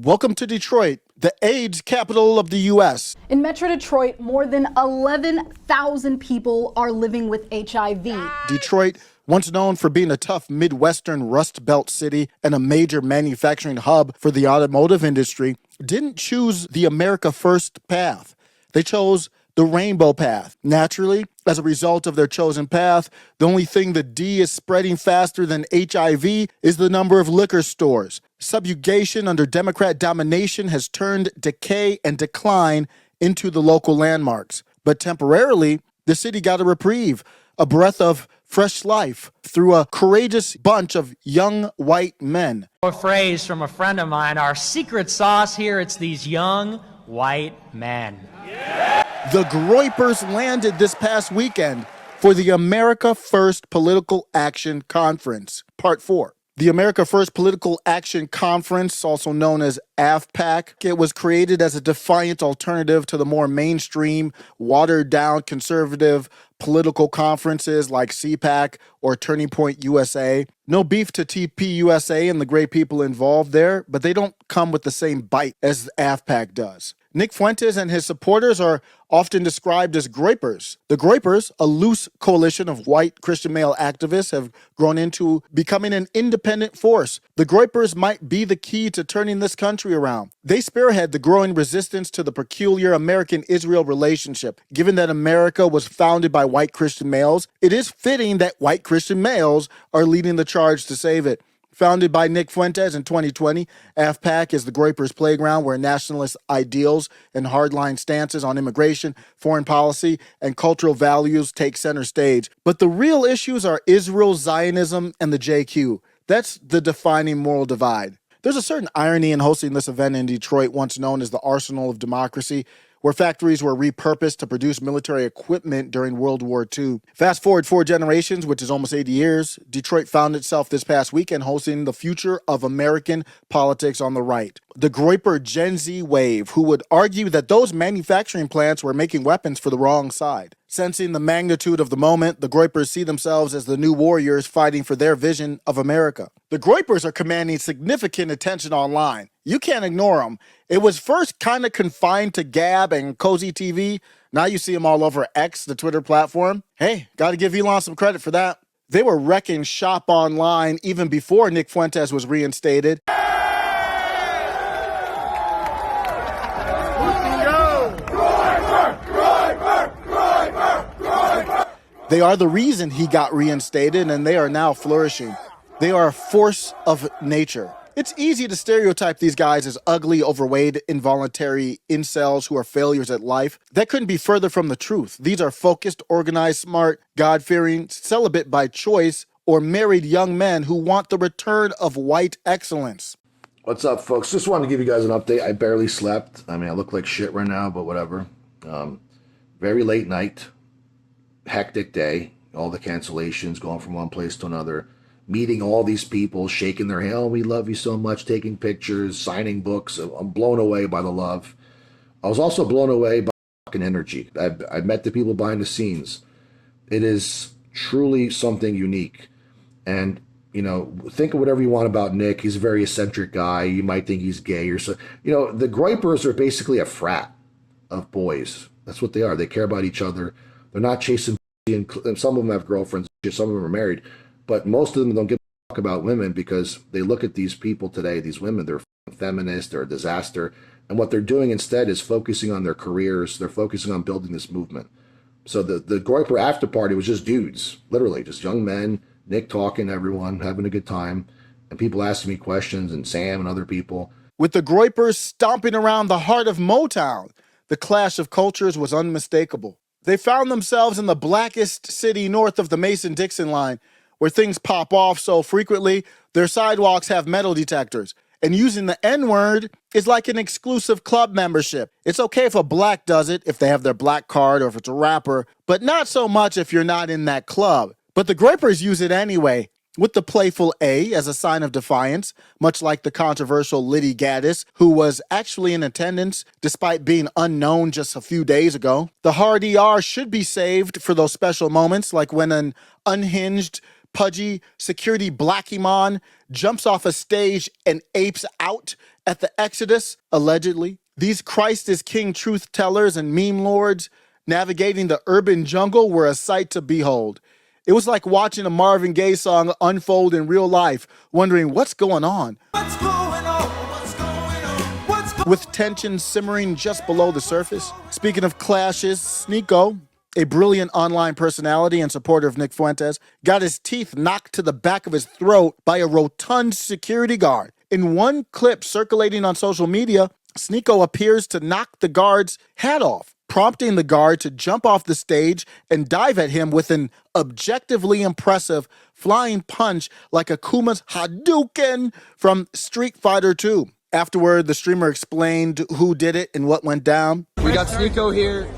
Welcome to Detroit, the AIDS capital of the U.S. In Metro Detroit, more than 11,000 people are living with HIV. Detroit, once known for being a tough Midwestern Rust Belt city and a major manufacturing hub for the automotive industry, didn't choose the America First path. They chose the rainbow path. Naturally, as a result of their chosen path, the only thing the D is spreading faster than HIV is the number of liquor stores. Subjugation under Democrat domination has turned decay and decline into the local landmarks. But temporarily, the city got a reprieve, a breath of fresh life through a courageous bunch of young white men. A phrase from a friend of mine, our secret sauce here, it's these young white men. The Groypers landed this past weekend for the America First Political Action Conference, Part 4. The America First Political Action Conference, also known as AFPAC, it was created as a defiant alternative to the more mainstream, watered-down conservative political conferences like CPAC or Turning Point USA. No beef to TPUSA and the great people involved there, but they don't come with the same bite as AFPAC does. Nick Fuentes and his supporters are often described as Groypers. The Groypers, a loose coalition of white Christian male activists, have grown into becoming an independent force. The Groypers might be the key to turning this country around. They spearhead the growing resistance to the peculiar American-Israel relationship. Given that America was founded by white Christian males, it is fitting that white Christian males are leading the charge to save it. Founded by Nick Fuentes in 2020, AFPAC is the Groypers' playground where nationalist ideals and hardline stances on immigration, foreign policy, and cultural values take center stage. But the real issues are Israel, Zionism, and the JQ. That's the defining moral divide. There's a certain irony in hosting this event in Detroit, once known as the Arsenal of Democracy, where factories were repurposed to produce military equipment during World War II. Fast forward 4 generations, which is almost 80 years, Detroit found itself this past weekend hosting the future of American politics on the right. The Groyper Gen Z wave, who would argue that those manufacturing plants were making weapons for the wrong side. Sensing the magnitude of the moment, the Groypers see themselves as the new warriors fighting for their vision of America. The Groypers are commanding significant attention online. You can't ignore them. It was first kind of confined to Gab and Cozy TV. Now you see them all over X, the Twitter platform. Hey, got to give Elon some credit for that. They were wrecking shop online even before Nick Fuentes was reinstated. They are the reason he got reinstated, and they are now flourishing. They are a force of nature. It's easy to stereotype these guys as ugly, overweight, involuntary incels who are failures at life. That couldn't be further from the truth. These are focused, organized, smart, God-fearing, celibate by choice, or married young men who want the return of white excellence. What's up, folks? Just wanted to give you guys an update. I barely slept. I mean, I look like shit right now, but whatever. Very late night. Hectic day, all the cancellations, going from one place to another, meeting all these people, shaking their hand, oh, we love you so much, taking pictures, signing books. I'm blown away by the love. I was also blown away by fucking energy. I met the people behind the scenes. It is truly something unique. And, you know, think of whatever you want about Nick. He's a very eccentric guy. You might think he's gay or so. You know, the Groypers are basically a frat of boys. That's what they are. They care about each other. They're not chasing, and some of them have girlfriends, some of them are married, but most of them don't give a fuck about women because they look at these people today, these women, they're feminists, they're a disaster, and what they're doing instead is focusing on their careers. They're focusing on building this movement. So the Groyper after party was just dudes, literally just young men, Nick talking to everyone, having a good time, and people asking me questions, and Sam and other people. With the Groypers stomping around the heart of Motown, the clash of cultures was unmistakable. They found themselves in the blackest city north of the Mason-Dixon line, where things pop off so frequently, their sidewalks have metal detectors. And using the N-word is like an exclusive club membership. It's okay if a black does it, if they have their black card or if it's a rapper, but not so much if you're not in that club. But the Groypers use it anyway, with the playful A as a sign of defiance, much like the controversial Liddy Gaddis, who was actually in attendance despite being unknown just a few days ago. The hard ER should be saved for those special moments, like when an unhinged pudgy security Blackymon jumps off a stage and apes out at the Exodus, allegedly. These Christ is King truth tellers and meme lords navigating the urban jungle were a sight to behold. It was like watching a Marvin Gaye song unfold in real life, wondering what's going on. What's going on? What's going on? What's going on? With tension simmering just below the surface. Speaking of clashes, Sneako, a brilliant online personality and supporter of Nick Fuentes, got his teeth knocked to the back of his throat by a rotund security guard. In one clip circulating on social media, Sneako appears to knock the guard's hat off, prompting the guard to jump off the stage and dive at him with an objectively impressive flying punch like Akuma's Hadouken from Street Fighter II. Afterward, the streamer explained who did it and what went down. We got Sneako here.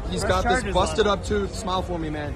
He's got this busted up tooth. Smile for me, man.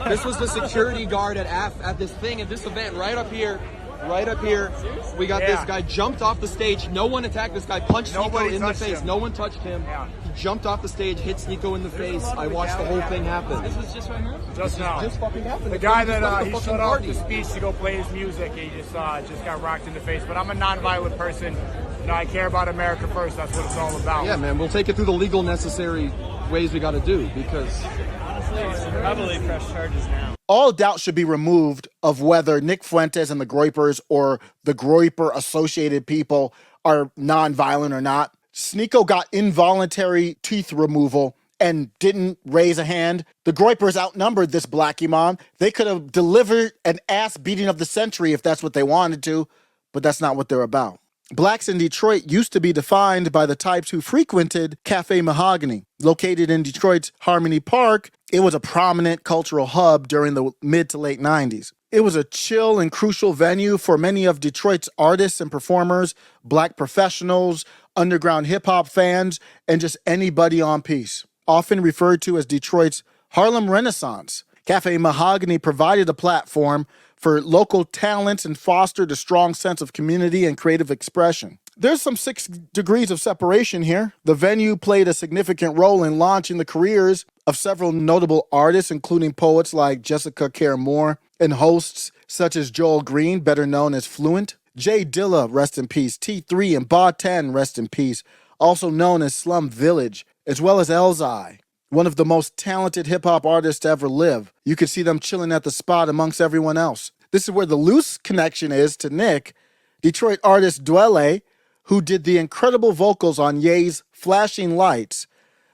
This was the security guard at this thing, at this event, right up here. Right up here. We got this guy jumped off the stage. No one attacked this guy, punched Sneako in the face. No one touched him. He jumped off the stage, hit Sneako in the face. I watched the whole thing happen. This was just right now? Just now. Just fucking happened. The guy that he shut off the speech to go play his music, he just got rocked in the face. But I'm a non-violent person. You know, I care about America first. That's what it's all about. Yeah, man. We'll take it through the legal necessary ways we got to do, because honestly, it's probably press charges now. All doubt should be removed of whether Nick Fuentes and the Groypers or the Groyper associated people are non-violent or not. Sneako got involuntary teeth removal and didn't raise a hand. The Groypers outnumbered this Blackymon. They could have delivered an ass beating of the century if that's what they wanted to, but that's not what they're about. Blacks in Detroit used to be defined by the types who frequented Cafe Mahogany. Located in Detroit's Harmony Park, it was a prominent cultural hub during the mid to late 90s. It was a chill and crucial venue for many of Detroit's artists and performers, black professionals, underground hip-hop fans, and just anybody on peace. Often referred to as Detroit's Harlem Renaissance, Cafe Mahogany provided a platform for local talents and fostered a strong sense of community and creative expression. There's some 6 degrees of separation here. The venue played a significant role in launching the careers of several notable artists, including poets like Jessica Care Moore and hosts such as Joel Green, better known as Fluent, Jay Dilla, rest in peace, T3 and Ba 10, rest in peace, also known as Slum Village, as well as Elzai, one of the most talented hip-hop artists to ever live. You could see them chilling at the spot amongst everyone else. This is where the loose connection is to Nick. Detroit artist Dwele, who did the incredible vocals on Ye's Flashing Lights,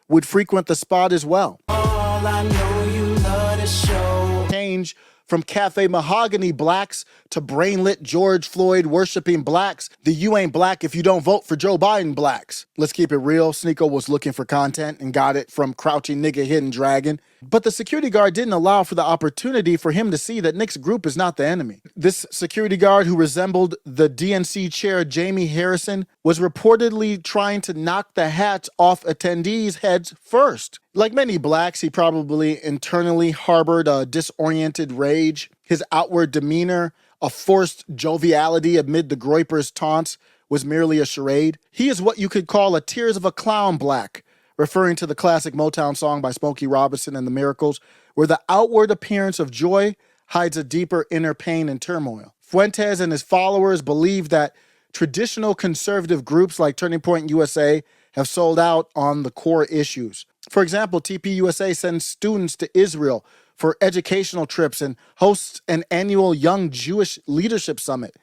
would frequent the spot as well. All I know you love to show. Change from Cafe Mahogany blacks to brainlit George Floyd worshiping blacks, the you ain't black if you don't vote for Joe Biden blacks. Let's keep it real. Sneako was looking for content and got it from Crouching Nigga Hidden Dragon. But the security guard didn't allow for the opportunity for him to see that Nick's group is not the enemy. This security guard, who resembled the DNC chair Jamie Harrison, was reportedly trying to knock the hats off attendees' heads first. Like many blacks, he probably internally harbored a disoriented rage. His outward demeanor, a forced joviality amid the Groypers' taunts, was merely a charade. He is what you could call a Tears of a Clown black, referring to the classic Motown song by Smokey Robinson and the Miracles, where the outward appearance of joy hides a deeper inner pain and turmoil. Fuentes and his followers believe that traditional conservative groups like Turning Point USA have sold out on the core issues. For example, TPUSA sends students to Israel for educational trips and hosts an annual Young Jewish Leadership Summit,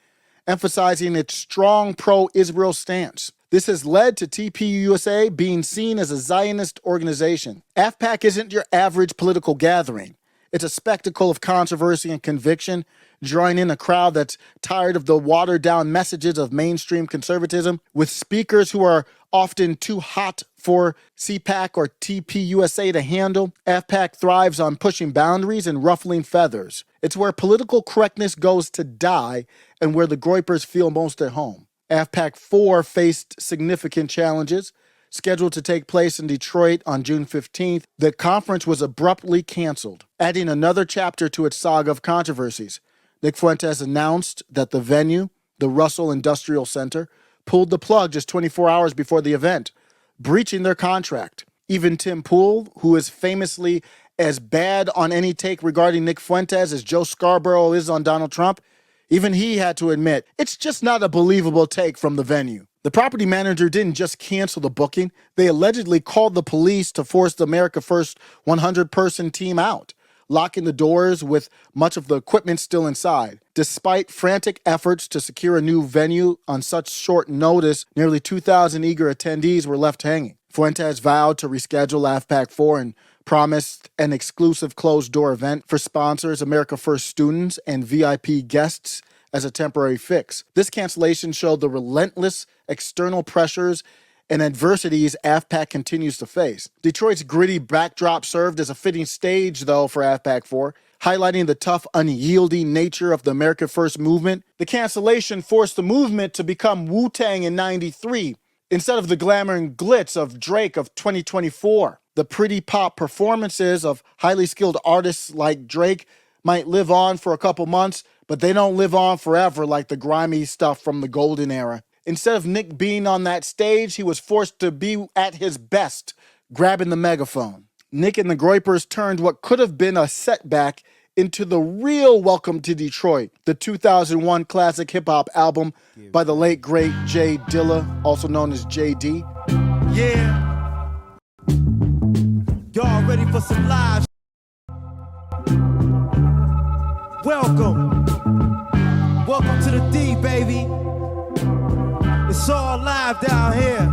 emphasizing its strong pro-Israel stance. This has led to TPUSA being seen as a Zionist organization. AFPAC isn't your average political gathering. It's a spectacle of controversy and conviction, drawing in a crowd that's tired of the watered-down messages of mainstream conservatism, with speakers who are often too hot for CPAC or TPUSA to handle. AFPAC thrives on pushing boundaries and ruffling feathers. It's where political correctness goes to die and where the Groypers feel most at home. AFPAC IV faced significant challenges. Scheduled to take place in Detroit on June 15th, the conference was abruptly canceled, adding another chapter to its saga of controversies. Nick Fuentes announced that the venue, the Russell Industrial Center, pulled the plug just 24 hours before the event, breaching their contract. Even Tim Pool, who is famously as bad on any take regarding Nick Fuentes as Joe Scarborough is on Donald Trump, even he had to admit it's just not a believable take from the venue. The property manager didn't just cancel the booking, they allegedly called the police to force the America First 100-person team out, locking the doors with much of the equipment still inside. Despite frantic efforts to secure a new venue on such short notice, nearly 2,000 eager attendees were left hanging. Fuentes vowed to reschedule AFPAC IV and promised an exclusive closed-door event for sponsors, America First students, and VIP guests as a temporary fix. This cancellation showed the relentless external pressures and adversities AFPAC continues to face. Detroit's gritty backdrop served as a fitting stage, though, for AFPAC IV, highlighting the tough, unyielding nature of the America First movement. The cancellation forced the movement to become Wu-Tang in '93, instead of the glamour and glitz of Drake of 2024. The pretty pop performances of highly skilled artists like Drake might live on for a couple months, but they don't live on forever like the grimy stuff from the golden era. Instead of Nick being on that stage, he was forced to be at his best, grabbing the megaphone. Nick and the Groypers turned what could have been a setback into the real Welcome to Detroit, the 2001 classic hip-hop album by the late, great J Dilla, also known as JD. Yeah. Y'all ready for some live? Welcome. Welcome to the D, baby. It's all live down here.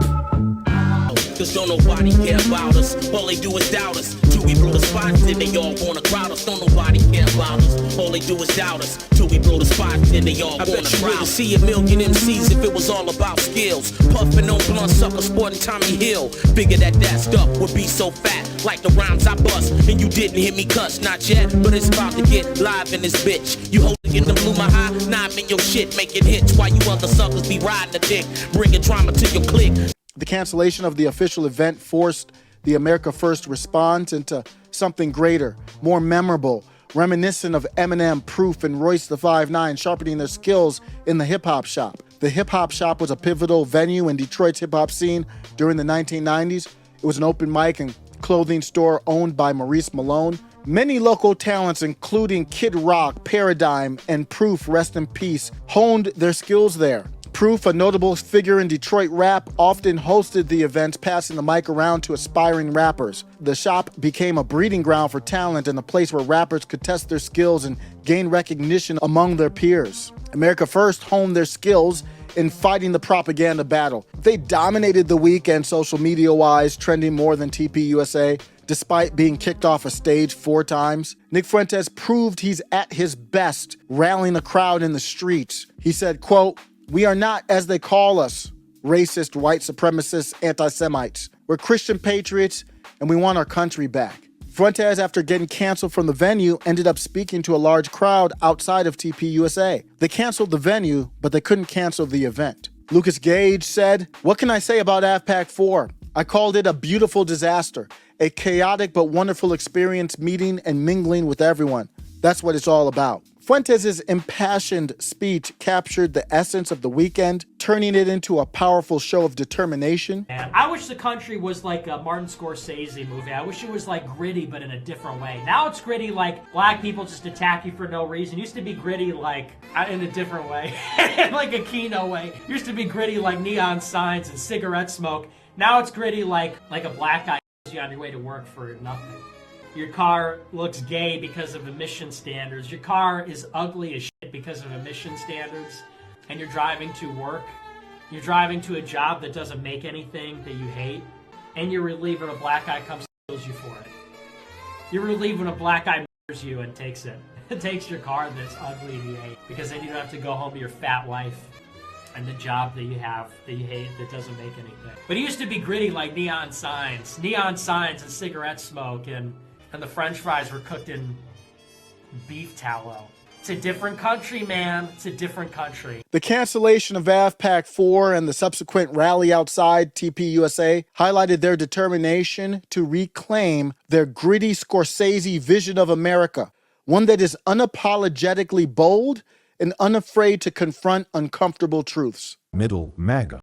Cause don't nobody care about us. All they do is doubt us. Till we blow the spots, then they all wanna crowd us. Don't nobody care about us. All they do is doubt us. Till we blow the spots, then they all wanna crowd us. I bet you wouldn't see a million MCs if it was all about skills. Puffin' on blunt sucker, sporting Tommy Hill. Figured that stuff would be so fat, like the rhymes I bust. And you didn't hear me cuss, not yet, but it's about to get live in this bitch. You holding in the blue my high, nah, I'm in your shit, making hits while you other suckers be riding the dick, bringing drama to your clique. The cancellation of the official event forced the America First response into something greater, more memorable, reminiscent of Eminem, Proof, and Royce the 5'9", sharpening their skills in the hip-hop shop. The hip-hop shop was a pivotal venue in Detroit's hip-hop scene during the 1990s. It was an open mic and clothing store owned by Maurice Malone. Many local talents, including Kid Rock, Paradigm, and Proof, rest in peace, honed their skills there. Proof, a notable figure in Detroit rap, often hosted the events, passing the mic around to aspiring rappers. The shop became a breeding ground for talent and a place where rappers could test their skills and gain recognition among their peers. America First honed their skills in fighting the propaganda battle. They dominated the weekend social media-wise, trending more than TPUSA, despite being kicked off a stage 4 times. Nick Fuentes proved he's at his best, rallying a crowd in the streets. He said, quote, "We are not, as they call us, racist, white supremacists, anti-Semites. We're Christian patriots, and we want our country back." Fuentes, after getting canceled from the venue, ended up speaking to a large crowd outside of TPUSA. They canceled the venue, but they couldn't cancel the event. Lucas Gage said, "What can I say about AFPAC IV? I called it a beautiful disaster, a chaotic but wonderful experience meeting and mingling with everyone. That's what it's all about." Fuentes' impassioned speech captured the essence of the weekend, turning it into a powerful show of determination. And I wish the country was like a Martin Scorsese movie. I wish it was like gritty, but in a different way. Now it's gritty like black people just attack you for no reason. It used to be gritty like in a different way, like a Kino way. It used to be gritty like neon signs and cigarette smoke. Now it's gritty like a black guy you on your way to work for nothing. Your car looks gay because of emission standards. Your car is ugly as shit because of emission standards. And you're driving to work. You're driving to a job that doesn't make anything that you hate. And you're relieved when a black guy comes and kills you for it. You're relieved when a black guy murders you and takes it. It takes your car that's ugly and you hate. Because then you don't have to go home to your fat wife and the job that you have that you hate that doesn't make anything. But it used to be gritty like neon signs and cigarette smoke and the french fries were cooked in beef tallow. It's a different country, man. It's a different country. The cancellation of AFPAC IV and the subsequent rally outside TPUSA highlighted their determination to reclaim their gritty Scorsese vision of America, one that is unapologetically bold and unafraid to confront uncomfortable truths. Middle MAGA.